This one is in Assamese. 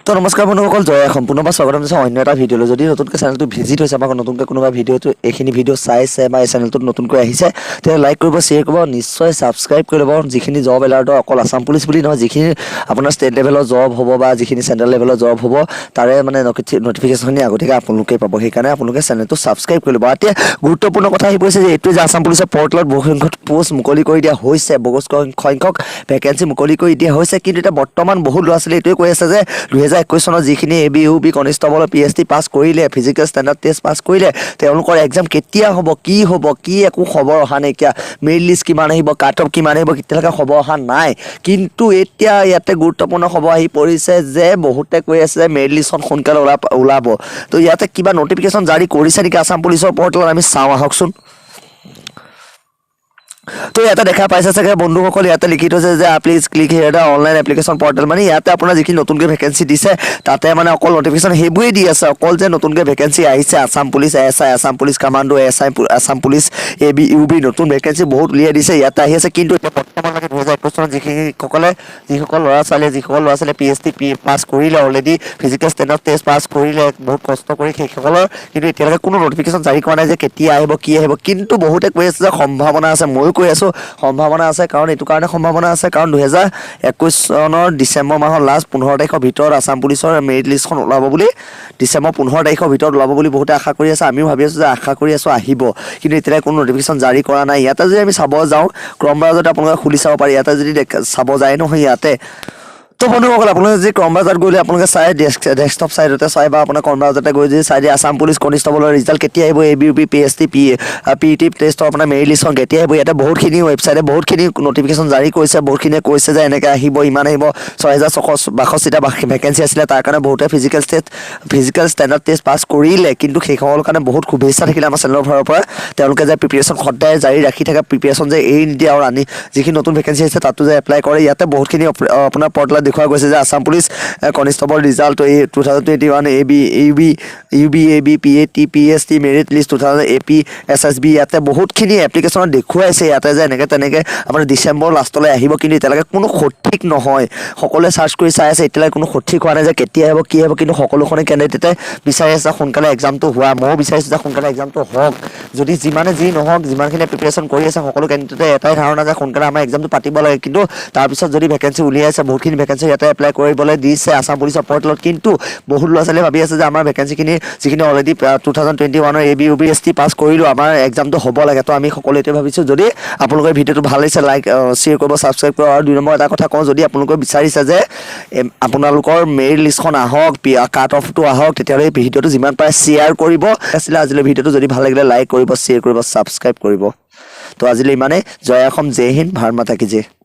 তো নমস্কাৰ বন্ধুসকল, জয় সম্পূৰ্ণবাৰ স্বাগতম জনাইছোঁ অন্য এটা ভিডিঅ'লৈ। যদি নতুনকৈ চেনেলটো ভিজিট হৈছে বা নতুনকৈ কোনোবা ভিডিঅ'টো এইখিনি ভিডিঅ' চাইছে বা এই চেনেলটোত নতুনকৈ আহিছে, তেতিয়া লাইক কৰিব, শ্বেয়াৰ কৰিব, নিশ্চয় ছাবস্ক্ৰাইব কৰি ল'ব। যিখিনি জব এলাৰ্টৰ অকল আছাম পুলিচ বুলি নহয়, যিখিনি আপোনাৰ ষ্টেট লেভেলৰ জব হ'ব বা যিখিনি চেণ্ট্ৰেল লেভেলৰ জব হ'ব, তাৰে মানে নটিফিকেশ্যনখিনি আগতীয়াকৈ আপোনালোকে পাব। সেইকাৰণে আপোনালোকে চেনেলটো ছাবস্ক্ৰাইব কৰি ল'ব। এতিয়া গুৰুত্বপূৰ্ণ কথা আহি পৰিছে যে এইটোৱে যে আছাম পুলিচৰ পৰ্টেলত বহুসংখ্যক পষ্ট মুকলি কৰি দিয়া হৈছে, বহু সংখ্যক ভেকেঞ্চি মুকলি কৰি দিয়া হৈছে। কিন্তু এতিয়া বৰ্তমান বহুত ল'ৰা ছোৱালী এইটোৱে কৈ আছে যে 2021 চনত যিখিনি ABUB কনিষ্টেবল PST পাছ কৰিলে, ফিজিকেল ষ্টেণ্ডাৰ্ড টেষ্ট পাছ কৰিলে, তেওঁলোকৰ এক্সাম কেতিয়া হ'ব, কি একো খবৰ অহা নাইকিয়া। মেৰিট লিষ্ট কিমান আহিব, কাট অফ কিমান আহিব, এতিয়ালৈকে খবৰ অহা নাই। কিন্তু এতিয়া ইয়াতে গুৰুত্বপূৰ্ণ খবৰ আহি পৰিছে যে বহুতে কৈ আছে যে মেৰিট লিষ্টখন সোনকালে ওলাব। তো ইয়াতে কিবা নটিফিকেশ্যন জাৰি কৰিছে নেকি আছাম পুলিচৰ পৰ্টেলত, আমি চাওঁ আহকচোন। তো ইয়াতে দেখা পাইছে চাগে বন্ধুসকল, ইয়াতে লিখি থৈছে যে please click here the online application portal. মানে ইয়াতে আপোনাৰ যিখিনি নতুনকৈ ভেকেঞ্চি দিছে, তাতে মানে অকল নটিফিকেশ্যন সেইবোৰেই দি আছে। অকল যে নতুনকৈ ভেকেঞ্চি আহিছে, Assam police SI, Assam police commando, SI, Assam police ABUB নতুন ভেকেঞ্চি বহুত উলিয়াই দিছে, ইয়াতে আহি আছে। কিন্তু এতিয়া বৰ্তমানলৈকে 2021 চনত যিসকল ল'ৰা ছোৱালীয়ে PST পাছ কৰিলে, অলৰেডি ফিজিকেল ষ্টেণ্ডাৰ্ড টেষ্ট পাছ কৰিলে বহুত কষ্ট কৰি, সেইসকলৰ কিন্তু এতিয়ালৈকে কোনো নটিফিকেশ্যন জাৰি কৰা নাই যে কেতিয়া আহিব, কি আহিব। কিন্তু বহুতে কৈ আছে যে সম্ভাৱনা আছে, ময়ো কৈ আছোঁ সম্ভাৱনা আছে। কাৰণ এইটো কাৰণে সম্ভাৱনা আছে কাৰণ 2021 চনৰ ডিচেম্বৰ মাহৰ লাষ্ট 15 তাৰিখৰ ভিতৰত আছাম পুলিচৰ মেৰিট লিষ্টখন ওলাব বুলি, ডিচেম্বৰ 15 তাৰিখৰ ভিতৰত ওলাব বুলি বহুতে আশা কৰি আছে। আমিও ভাবি আছোঁ যে আশা কৰি আছোঁ আহিব, কিন্তু এতিয়ালৈকে কোনো নটিফিকেশ্যন জাৰি কৰা নাই। ইয়াতে যদি আমি চাব যাওঁ, ক্ৰম ব্ৰাউজাৰতে আপোনালোকে খুলি চাব পাৰি। ইয়াতে যদি চাব যায় নহয় ইয়াতে, তো বন্ধুসকল আপোনালোকে যদি ক্ৰম ব্ৰাউজাৰত গ'লে আপোনালোকে চাই ডেস্কটপ চাইডতে চাই বা আপোনাৰ ক্ৰম ব্ৰাউজাৰতে গৈ যদি চাই দিয়ে আছাম পুলিচ কনিষ্টেবলৰ ৰিজাল্ট কেতিয়া আহিব, ABUB PST PET টেষ্টৰ আপোনাৰ মেৰিট লিষ্টখন কেতিয়া আহিব। ইয়াতে বহুতখিনি ৱেবছাইটে বহুতখিনি নটিফিকেশ্যন জাৰি কৰিছে। বহুতখিনিয়ে কৈছে যে এনেকৈ আহিব, ইমান আহিব। 6662টা ভেকেঞ্চি আছিলে, তাৰ কাৰণে বহুতে ফিজিকেল ষ্টেণ্ডাৰ্ড টেষ্ট পাছ কৰিলে। কিন্তু সেইসকলৰ কাৰণে বহুত শুভেচ্ছা থাকিলে আমাৰ চেনেলৰ ফালৰ পৰা। তেওঁলোকে যে প্ৰিপেৰেশ্যন সদায় জাৰি ৰাখি থাকে, প্ৰিপেৰেশ্যন যে এৰি নিদিয়ে আৰু আনি যিখিনি নতুন ভেকেঞ্চি আহিছে তাতো যে এপ্লাই কৰে। ইয়াতে বহুতখিনি আপোনাৰ পৰ্টেলত দেখুওৱা গৈছে যে Assam police constable result 2021 ABUB PAT PST merit list 2000 AP SSB, ইয়াতে বহুতখিনি এপ্লিকেশ্যনত দেখুৱাইছে ইয়াতে যে এনেকৈ তেনেকৈ আপোনাৰ ডিচেম্বৰ লাষ্টলৈ আহিব। কিন্তু এতিয়ালৈকে কোনো সঠিক নহয়। সকলোৱে চাৰ্চ কৰি চাই আছে, এতিয়ালৈকে কোনো সঠিক হোৱা নাই যে কেতিয়া আহিব, কি আহিব। কিন্তু সকলোখনে কেণ্ডিডেটে বিচাৰি আছে সোনকালে এক্সামটো হোৱা। ময়ো বিচাৰিছোঁ যে সোনকালে এক্সামটো হওক। যদি যিমানে যি নহওক, যিমানখিনি প্ৰিপেৰেশ্যন কৰি আছে সকলো কেণ্ডিডেটে এটাই ধাৰণা যে সোনকালে আমাৰ এক্সামটো পাতিব লাগে। কিন্তু তাৰপিছত যদি ভেকেঞ্চি উলিয়াইছে, বহুতখিনি ভেকেঞ্চি ইয়াতে এপ্লাই কৰিবলৈ দিছে আছাম পুলিচৰ পৰ্টেলত। কিন্তু বহুত ল'ৰা ছোৱালীয়ে ভাবি আছে যে আমাৰ ভেকেঞ্চিখিনি যিখিনি অলৰেডি 2021 ABUB PST পাছ কৰিলোঁ, আমাৰ এক্সামটো হ'ব লাগে। তো আমি সকলোৱে এইটোৱে ভাবিছোঁ। যদি আপোনালোকৰ ভিডিঅ'টো ভাল লাগিছে, লাইক শ্বেয়াৰ কৰিব, ছাবস্ক্ৰাইব কৰিব। আৰু 2 নম্বৰ এটা কথা কওঁ, যদি আপোনালোকে বিচাৰিছে যে আপোনালোকৰ মেৰিট লিষ্টখন আহক, কাট অফটো আহক, তেতিয়াহ'লে এই ভিডিঅ'টো যিমান পাৰে শ্বেয়াৰ কৰিব। আছিলে আজিলৈ ভিডিঅ'টো, যদি ভাল লাগিলে লাইক কৰিব, শ্বেয়াৰ কৰিব, ছাবস্ক্ৰাইব কৰিব। তো আজিলৈ ইমানেই। জয় অসম, জয় হিন্দ, ভাৰত মাতা কি জয়।